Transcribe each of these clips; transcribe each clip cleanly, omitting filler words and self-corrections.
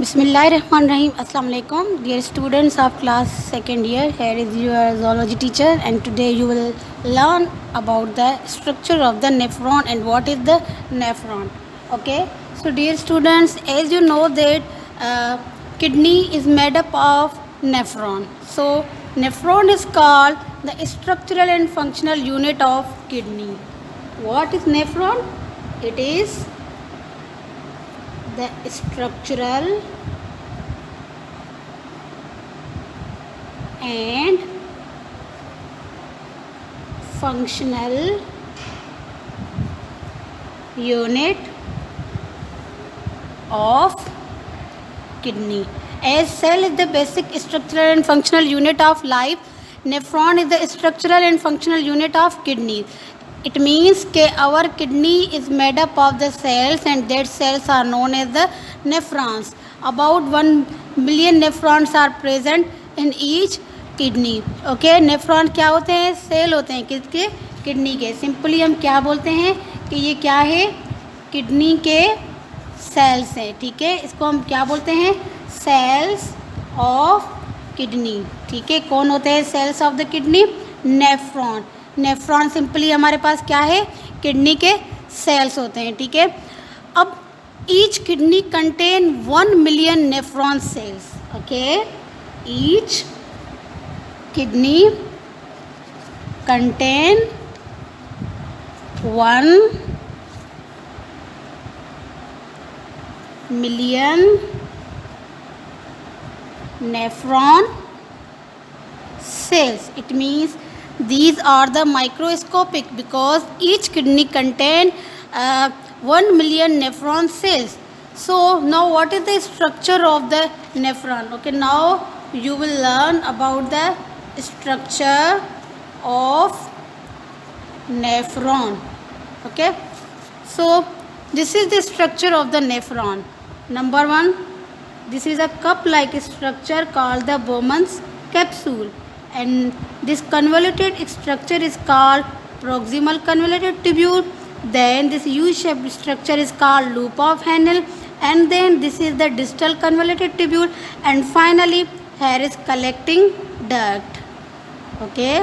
Bismillahirrahmanirrahim. Assalamu alaikum. Dear students of class second year, here is your zoology teacher, and today you will learn about the structure of the nephron and what is the nephron. Okay. So dear students, as you know that kidney is made up of nephron. So nephron is called the structural and functional unit of kidney. What is nephron? It is the structural and functional unit of kidney. As cell is the basic structural and functional unit of life, nephron is the structural and functional unit of kidney. It means that our kidney is made up of the cells, and that cells are known as the nephrons. About 1 billion nephrons are present in each kidney. Okay, nephron क्या होते हैं? Cell होते हैं किसके? Kidney के. Simply हम क्या बोलते हैं कि ये क्या है? किडनी के सेल्स हैं. ठीक है, इसको हम क्या बोलते हैं? Cells of kidney. ठीक है, कौन होते हैं cells of the kidney? Nephron. Nephron simply हमारे पास क्या है? किडनी के सेल्स होते हैं. ठीक है, अब each kidney contain 1 million nephron cells. Okay, each kidney contain 1 million nephron cells. It means these are the microscopic because each kidney contain 1 million nephron cells. So now what is the structure of the nephron? Okay, now you will learn about the structure of nephron. Okay, so this is the structure of the nephron. Number 1, this is a cup-like structure called the Bowman's capsule, and this convoluted structure is called proximal convoluted tubule. Then this U-shaped structure is called loop of Henle, and then this is the distal convoluted tubule, and finally here is collecting duct. Okay,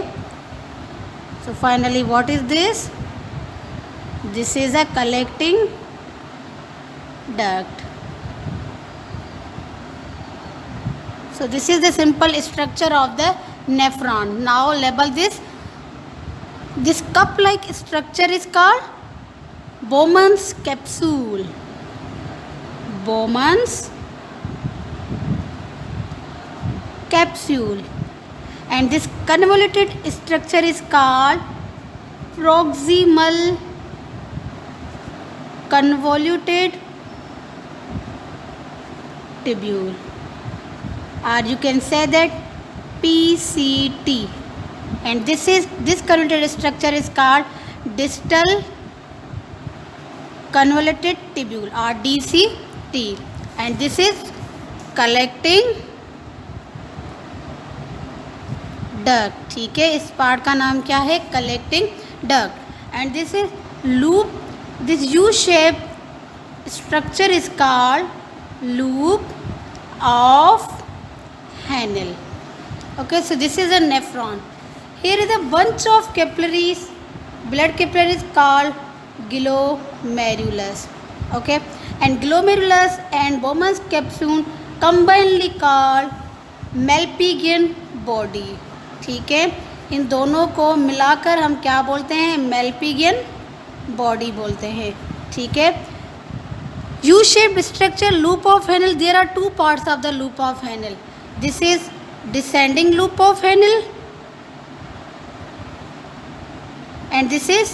so finally what is this? This is a collecting duct. So this is the simple structure of the nephron. Now label this. This cup-like structure is called Bowman's capsule. Bowman's capsule. And this convoluted structure is called proximal convoluted tubule, or you can say that PCT. And this convoluted structure is called distal convoluted tubule or DCT, and this is collecting duct. ठीक है, इस part का नाम क्या है? Collecting duct. And this is loop. This U shape structure is called loop of Henle. Okay, so this is a nephron. Here is a bunch of capillaries, blood capillaries called glomerulus. Okay, and glomerulus and Bowman's capsule combinedly called Malpighian body. ठीक है, इन दोनों को मिलाकर हम क्या बोलते हैं? Malpighian body बोलते हैं. ठीक है, U-shaped structure loop of Henle. There are two parts of the loop of Henle. This is descending loop of Henle, and this is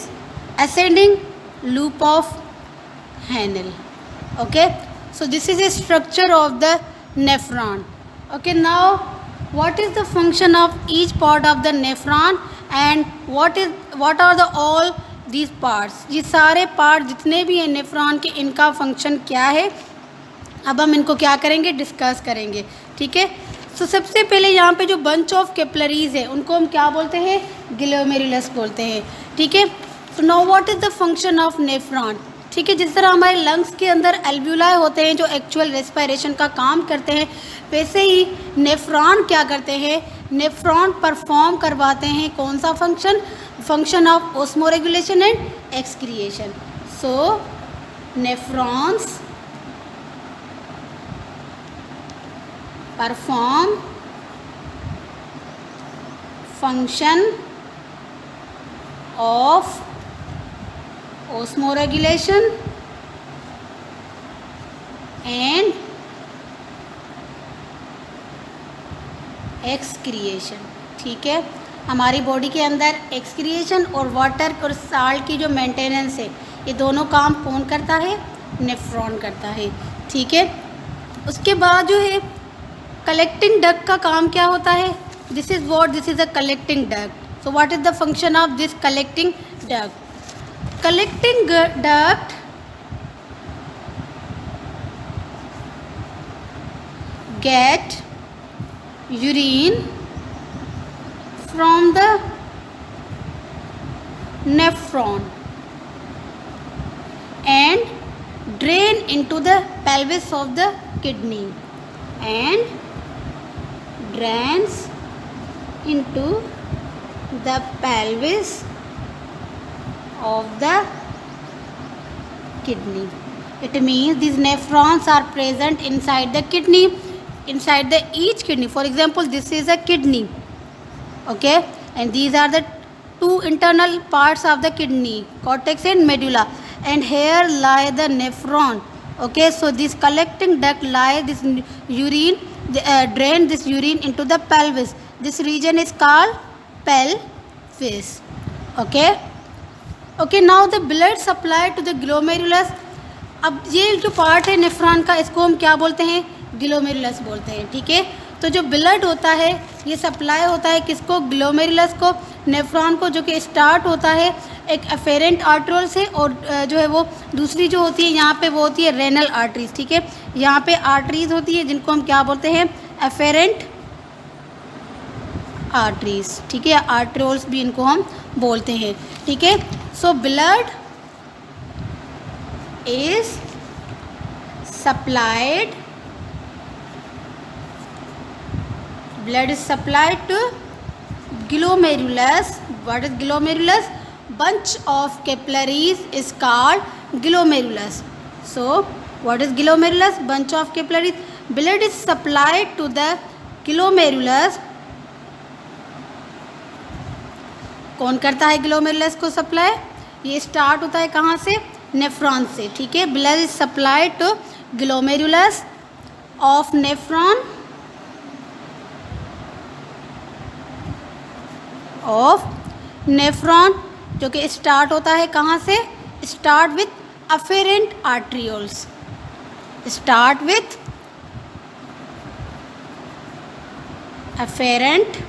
ascending loop of Henle. Okay, so this is a structure of the nephron. Okay, now what is the function of each part of the nephron, and what are the all these parts? ये सारे part जितने भी हैं nephron के, इनका function क्या है? अब हम इनको क्या करेंगे? डिस्कस करेंगे. ठीक है, तो सबसे पहले यहाँ पे जो बंच ऑफ कैपिलरीज है उनको हम क्या बोलते हैं? ग्लोमेरुलस बोलते हैं. ठीक है, तो now what is the function of nephron? ठीक है। जिस तरह हमारे लंग्स के अंदर एल्व्यूलाई होते हैं जो एक्चुअल रेस्पिरेशन का काम करते हैं, वैसे ही नेफ्रॉन क्या करते हैं, नेफ्रॉन परफॉर्म करवाते हैं कौन सा function, function of osmoregulation and excretion. So nephrons perform function of osmoregulation and excretion। ठीक है, हमारी बॉडी के अंदर एक्सक्रिएशन और वाटर और साल्ट की जो मेंटेनेंस है, ये दोनों काम कौन करता है, नेफ्रॉन करता है। ठीक है, उसके बाद जो है कलेक्टिंग डक्ट का काम क्या होता है, this is a collecting duct. So what is the function of this collecting duct? Collecting duct get urine from the nephron and drain into the pelvis of the kidney and drains into the pelvis of the kidney. It means these nephrons are present inside the kidney, inside the each kidney. For example, this is a kidney, okay, and these are the two internal parts of the kidney, cortex and medulla, and here lie the nephron. Okay, so this collecting duct lie this urine, drain this urine into the pelvis. This region is called pelvis. Okay. Okay, now the blood supply to the glomerulus. अब ये जो part है nephron का, इसको हम क्या बोलते हैं, ग्लोमेरुलस बोलते हैं। ठीक है, तो जो ब्लड होता है ये सप्लाई होता है किसको, ग्लोमेरुलस को, नेफ्रॉन को, जो कि स्टार्ट होता है एक एफेरेंट आर्ट्रियोल से, और जो है वो दूसरी जो होती है यहाँ पे वो होती है रेनल आर्टरीज। ठीक है, यहाँ पे आर्टरीज होती है जिनको हम क्या बोलते हैं, एफेरेंट आर्टरीज। ठीक है, आर्ट्रियोल्स भी इनको हम बोलते हैं। ठीक है, so blood is supplied to glomerulus. What is glomerulus? Bunch of capillaries is called glomerulus. So what is glomerulus? Bunch of capillaries. Blood is supplied to the glomerulus. कौन करता है ग्लोमेरुलस को सप्लाई? ये स्टार्ट होता है कहाँ से, nephron से। ठीक है, blood is supplied to glomerulus of nephron जो कि स्टार्ट होता है कहाँ से, start with afferent arterioles, start with afferent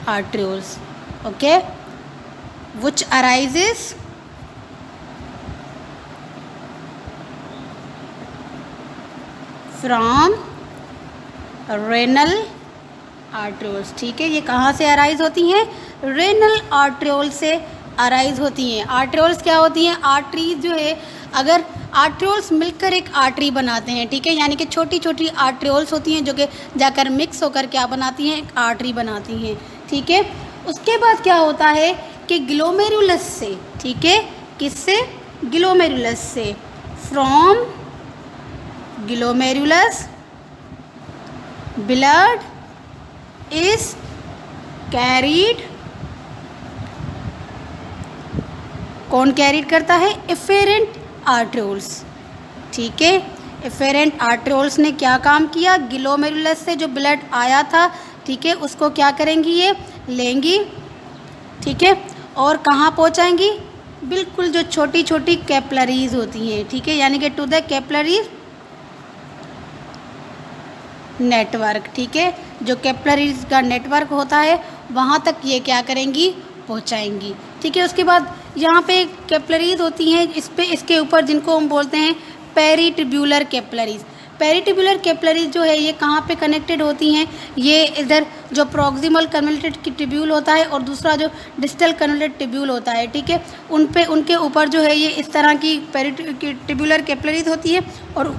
arterioles, okay, which arises from renal arterioles। ठीक है, ये कहाँ से अराइज होती हैं, रेनल आर्ट्रियोल से अराइज होती हैं। आर्ट्रियोल्स क्या होती हैं, आर्टरीज जो है, अगर आर्ट्रियोल्स मिलकर एक आर्टरी बनाते हैं। ठीक है, यानी कि छोटी छोटी आर्ट्रियोल्स होती हैं जो कि जाकर मिक्स होकर क्या बनाती हैं, एक आर्टरी बनाती हैं। ठीक है, उसके बाद क्या होता है कि ग्लोमेरुलस से, ठीक है, किससे, ग्लोमेरुलस से, from glomerulus blood is carried, कौन कैरीड करता है, एफेरेंट आर्ट्रियोल्स। ठीक है, एफेरेंट आर्ट्रियोल्स ने क्या काम किया, ग्लोमेरुलस से जो ब्लड आया था, ठीक है, उसको क्या करेंगी, ये लेंगी। ठीक है, और कहाँ पहुँचाएंगी, बिल्कुल जो छोटी छोटी कैपिलरीज होती हैं। ठीक है, यानी कि टू द कैपिलरीज नेटवर्क। ठीक है, जो कैपिलरीज का नेटवर्क होता है वहाँ तक ये क्या करेंगी, पहुँचाएंगी। ठीक है, उसके बाद यहाँ पे कैपिलरीज होती हैं, इस पे इसके ऊपर जिनको हम बोलते हैं पेरीट्यूब्यूलर कैपिलरीज। पेरिटिबुलर कैपिलरीज जो है ये कहाँ पे कनेक्टेड होती हैं, ये इधर जो प्रॉक्सिमल कन्वोल्यूटेड ट्यूब्यूल होता है और दूसरा जो डिस्टल कन्वोल्यूटेड ट्यूब्यूल होता है, ठीक है, उनके ऊपर जो है ये इस तरह की पेरिटिबुलर कैपिलरीज होती है। और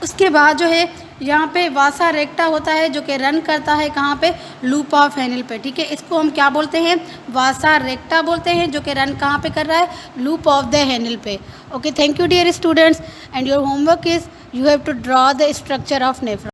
उसके बाद जो है यहाँ पे वासा रेक्टा होता है जो कि रन करता है कहाँ पे, लूप ऑफ हेनिल पे, ठीक है। इसको हम क्या बोलते हैं, वासा रेक्टा बोलते हैं, जो कि रन कहाँ पे कर रहा है, लूप ऑफ द हेनिल पे। Okay, thank you dear students, and your homework is you have to draw the structure of nephron.